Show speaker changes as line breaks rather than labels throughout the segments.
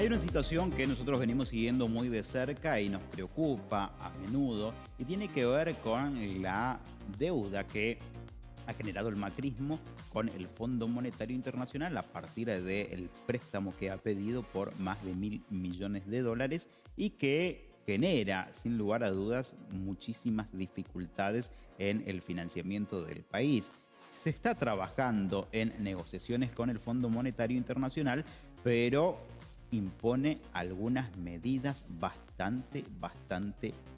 Hay una situación que nosotros venimos siguiendo muy de cerca y nos preocupa a menudo y tiene que ver con la deuda que ha generado el macrismo con el Fondo Monetario Internacional a partir del préstamo que ha pedido por más de $1.000 millones y que genera, sin lugar a dudas, muchísimas dificultades en el financiamiento del país. Se está trabajando en negociaciones con el Fondo Monetario Internacional, pero impone algunas medidas bastante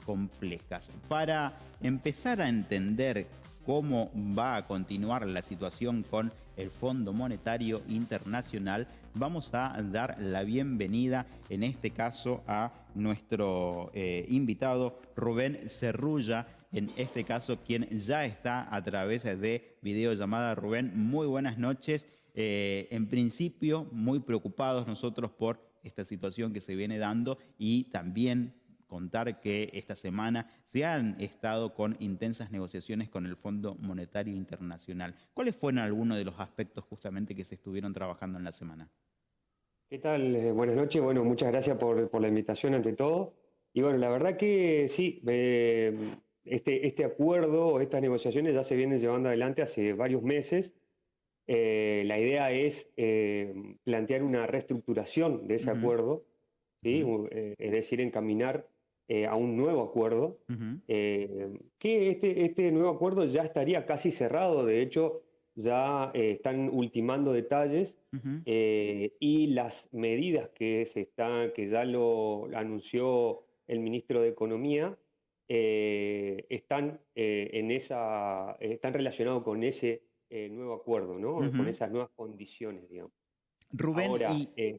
complejas. Para empezar a entender cómo va a continuar la situación con el Fondo Monetario Internacional, vamos a dar la bienvenida en este caso a nuestro invitado Rubén Cerrulla, en este caso quien ya está a través de videollamada. Rubén, muy buenas noches. En principio, muy preocupados nosotros por esta situación que se viene dando y también contar que esta semana se han estado con intensas negociaciones con el Fondo Monetario Internacional. ¿Cuáles fueron algunos de los aspectos justamente que se estuvieron trabajando en la semana?
¿Qué tal? Buenas noches. Bueno, muchas gracias por la invitación ante todo. Y bueno, la verdad que sí, este acuerdo o estas negociaciones ya se vienen llevando adelante hace varios meses. La idea es plantear una reestructuración de ese
Ujú,
acuerdo, ¿sí?
ujú,
Es decir, encaminar a un nuevo acuerdo,
ujú,
que este nuevo acuerdo ya estaría casi cerrado. De hecho, ya están ultimando detalles,
ujú.
y las medidas que ya lo anunció el ministro de Economía, están relacionados con ese nuevo acuerdo, ¿no? Con
Ujú.
esas nuevas condiciones, digamos.
Rubén,
Ahora,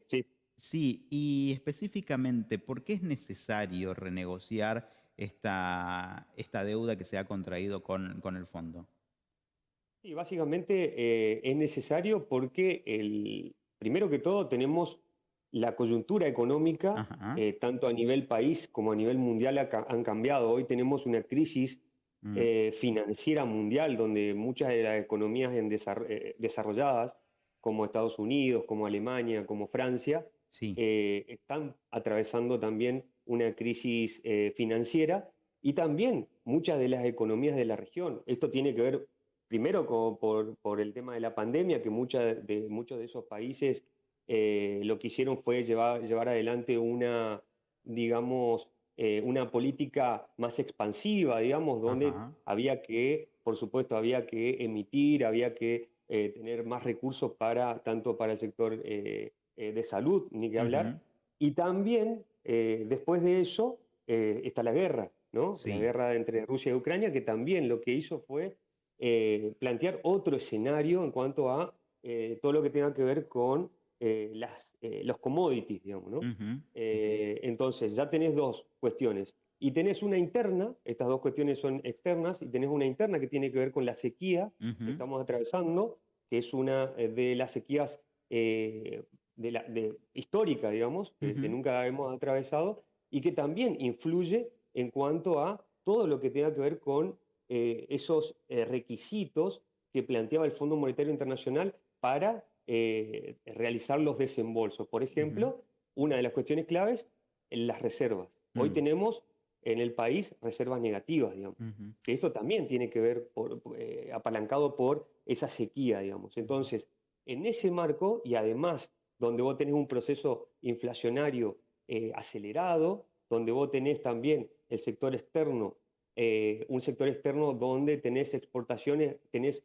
sí.
sí, y específicamente, ¿por qué es necesario renegociar esta deuda que se ha contraído con el fondo?
Sí, básicamente es necesario porque primero que todo tenemos la coyuntura económica,
Ajá.
tanto a nivel país como a nivel mundial han cambiado. Hoy tenemos una crisis
Mm,
financiera mundial donde muchas de las economías desarrolladas, como Estados Unidos, como Alemania, como Francia,
sí.
están atravesando también una crisis financiera, y también muchas de las economías de la región. Esto tiene que ver primero por el tema de la pandemia, que muchos de esos países lo que hicieron fue llevar adelante digamos, una política más expansiva, digamos, donde
Ajá.
por supuesto, había que emitir, había que tener más recursos tanto para el sector de salud, ni que
Ujú,
hablar. Y también, después de eso, está la guerra, ¿no? La
sí.
guerra entre Rusia y Ucrania, que también lo que hizo fue plantear otro escenario en cuanto a todo lo que tenga que ver con los commodities, digamos, ¿no?
Ujú,
Entonces, ya tenés dos cuestiones. Y tenés una interna, estas dos cuestiones son externas, y tenés una interna que tiene que ver con la sequía que
ujú,
estamos atravesando, que es una de las sequías eh, histórica, digamos, que
ujú,
nunca hemos atravesado, y que también influye en cuanto a todo lo que tenga que ver con esos requisitos que planteaba el Fondo Monetario Internacional para realizar los desembolsos. Por
ujú,
ejemplo, una de las cuestiones claves, en las reservas. Hoy
mm,
tenemos en el país reservas negativas, digamos.
ujú,
Que esto también tiene que ver apalancado por esa sequía, digamos.
ujú,
Entonces, en ese marco, y además donde vos tenés un proceso inflacionario acelerado, donde vos tenés también el sector externo, un sector externo donde tenés exportaciones, tenés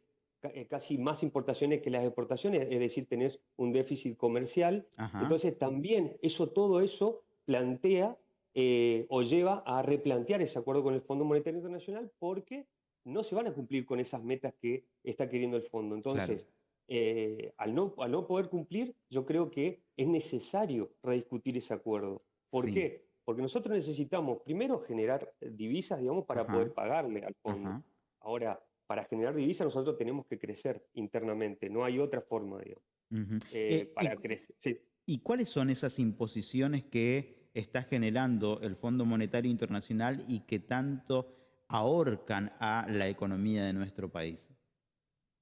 casi más importaciones que las exportaciones, es decir, tenés un déficit comercial.
ajá.
Entonces también todo eso plantea o lleva a replantear ese acuerdo con el Fondo Monetario Internacional, porque no se van a cumplir con esas metas que está queriendo el fondo.
Claro.
Entonces, al no poder cumplir, yo creo que es necesario rediscutir ese acuerdo. ¿Por
Sí.
qué? Porque nosotros necesitamos primero generar divisas, digamos, para poder
Ajá.
pagarle al fondo.
Ajá.
Ahora, para generar divisas nosotros tenemos que crecer internamente, no hay otra forma, digamos,
Ujú.
para crecer. Sí.
¿Y cuáles son esas imposiciones que está generando el Fondo Monetario Internacional y que tanto ahorcan a la economía de nuestro país?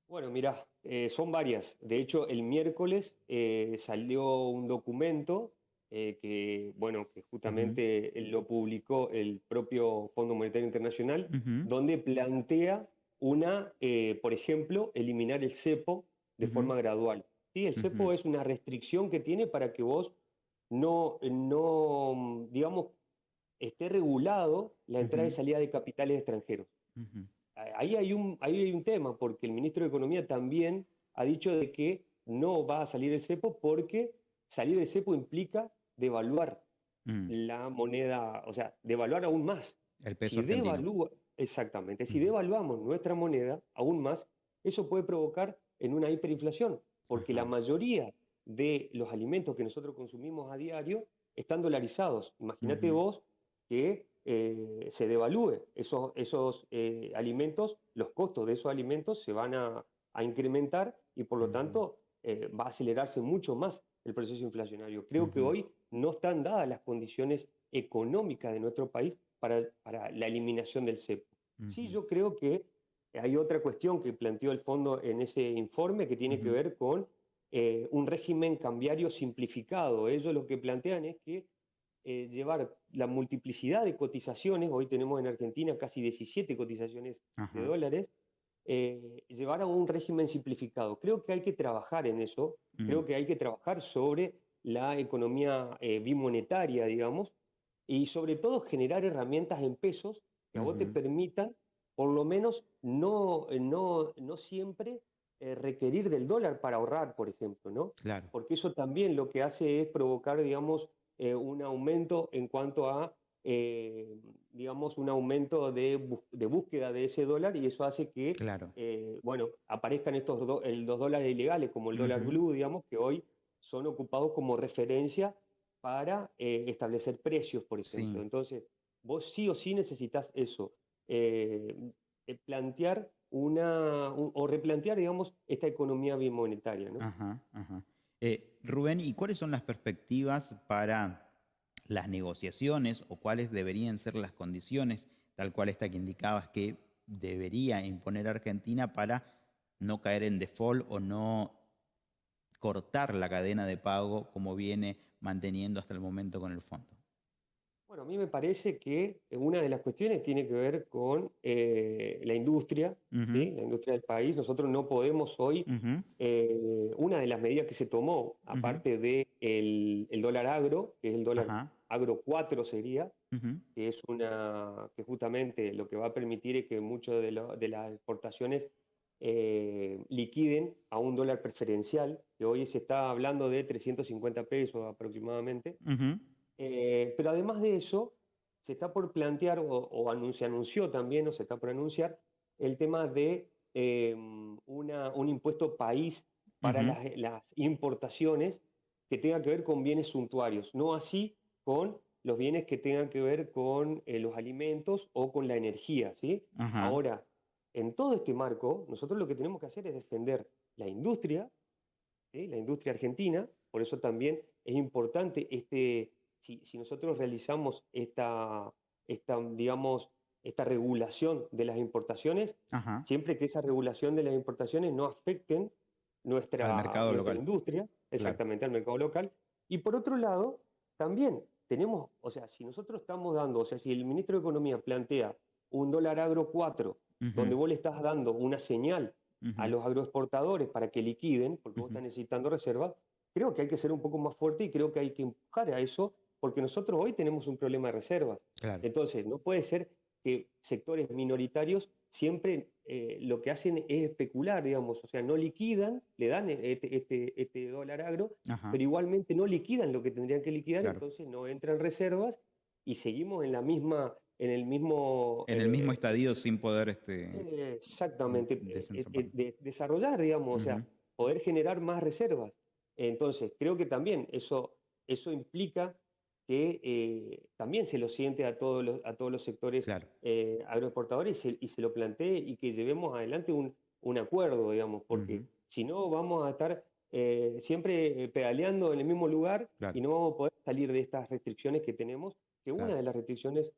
Bueno, mirá, son varias. De hecho, el miércoles salió un documento que
Ujú,
justamente lo publicó el propio Fondo Monetario Internacional,
ujú,
donde plantea por ejemplo, eliminar el cepo de
ujú,
forma gradual. ¿Sí? El
ujú,
cepo es una restricción que tiene para que vos no, digamos, esté regulado la entrada y
ujú,
salida de capitales extranjeros.
ujú,
Ahí hay un tema, porque el ministro de Economía también ha dicho de que no va a salir el cepo porque salir del cepo implica devaluar
mm.
la moneda, o sea, devaluar aún más.
El peso
Si
argentino.
devalúa, exactamente, si
Ujú,
devaluamos nuestra moneda aún más, eso puede provocar en una hiperinflación, porque la
ajá,
mayoría de los alimentos que nosotros consumimos a diario están dolarizados. Imagínate
ujú,
vos que se devalúe esos alimentos, los costos de esos alimentos se van a incrementar y por lo
ujú,
tanto va a acelerarse mucho más el proceso inflacionario. Creo que
ujú,
hoy no están dadas las condiciones económicas de nuestro país para la eliminación del cepo. Sí,
ujú,
yo creo que hay otra cuestión que planteó el fondo en ese informe que tiene que
ujú,
ver con un régimen cambiario simplificado. Ellos lo que plantean es que llevar la multiplicidad de cotizaciones, hoy tenemos en Argentina casi 17 cotizaciones de
ajá,
dólares, llevar a un régimen simplificado. Creo que hay que trabajar en eso,
mm,
creo que hay que trabajar sobre la economía bimonetaria, digamos, y sobre todo generar herramientas en pesos que a vos te
ujú,
permitan, por lo menos, no siempre requerir del dólar para ahorrar, por ejemplo, ¿no?
claro.
Porque eso también lo que hace es provocar, digamos, un aumento en cuanto a, eh, digamos, un aumento de búsqueda de ese dólar y eso hace que,
Claro.
aparezcan los dólares ilegales, como el dólar
Ujú,
blue, digamos, que hoy son ocupados como referencia para establecer precios, por ejemplo.
sí.
Entonces, vos sí o sí necesitas eso, eh, plantear o replantear, digamos, esta economía bimonetaria, ¿no?
Ajá, ajá. Rubén, ¿y cuáles son las perspectivas para las negociaciones o cuáles deberían ser las condiciones, tal cual esta que indicabas que debería imponer Argentina para no caer en default o no cortar la cadena de pago como viene manteniendo hasta el momento con el fondo?
Bueno, a mí me parece que una de las cuestiones tiene que ver con la industria,
Ujú,
¿sí? La industria del país. Nosotros no podemos hoy,
ujú,
una de las medidas que se tomó,
ujú,
aparte del el dólar agro, que es el dólar
ajá,
agro 4 sería,
ujú,
que justamente lo que va a permitir es que muchas de las exportaciones liquiden a un dólar preferencial, que hoy se está hablando de 350 pesos aproximadamente.
ujú,
Pero además de eso, se está por plantear, se anunció también, o se está por anunciar, el tema de un impuesto país para
ujú,
las importaciones que tenga que ver con bienes suntuarios, no así con los bienes que tengan que ver con los alimentos o con la energía, ¿sí?
ajá,
Ahora, en todo este marco, nosotros lo que tenemos que hacer es defender la industria, ¿sí? La industria argentina, por eso también es importante si nosotros realizamos digamos, esta regulación de las importaciones,
ajá,
siempre que esa regulación de las importaciones no afecten
al mercado
nuestra
local,
industria,
claro.
exactamente al mercado local. Y por otro lado, también tenemos, o sea, si nosotros estamos dando, o sea, si el ministro de Economía plantea un dólar agro 4
Ujú,
donde vos le estás dando una señal a
ujú,
los agroexportadores para que liquiden, porque vos
ujú,
estás necesitando reservas, creo que hay que ser un poco más fuerte y creo que hay que empujar a eso, porque nosotros hoy tenemos un problema de reservas.
claro.
Entonces, no puede ser que sectores minoritarios siempre lo que hacen es especular, digamos, o sea, no liquidan, le dan este dólar agro,
Ajá,
pero igualmente no liquidan lo que tendrían que liquidar,
claro.
entonces no entran reservas y seguimos en la misma, en el mismo
En el mismo estadio sin poder
exactamente,
desentramarlo.
desarrollar, digamos, o sea,
Ujú,
poder generar más reservas. Entonces, creo que también eso implica que también se lo siente a todos los sectores
claro.
agroexportadores y se lo plantee y que llevemos adelante un acuerdo, digamos, porque
Ujú,
si no vamos a estar siempre pedaleando en el mismo lugar
claro,
y no vamos a poder salir de estas restricciones que tenemos, que una
claro.
de las restricciones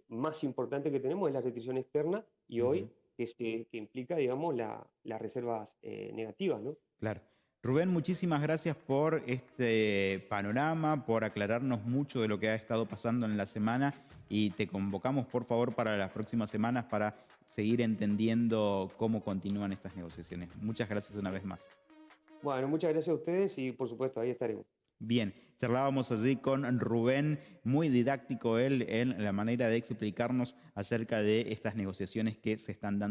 más importante que tenemos es la restricción externa y
Ujú,
hoy que implica, digamos, las reservas negativas, ¿no?
claro. Rubén, muchísimas gracias por este panorama, por aclararnos mucho de lo que ha estado pasando en la semana y te convocamos, por favor, para las próximas semanas para seguir entendiendo cómo continúan estas negociaciones. Muchas gracias una vez más.
Bueno, muchas gracias a ustedes y por supuesto ahí estaremos.
Bien, charlábamos allí con Rubén, muy didáctico él en la manera de explicarnos acerca de estas negociaciones que se están dando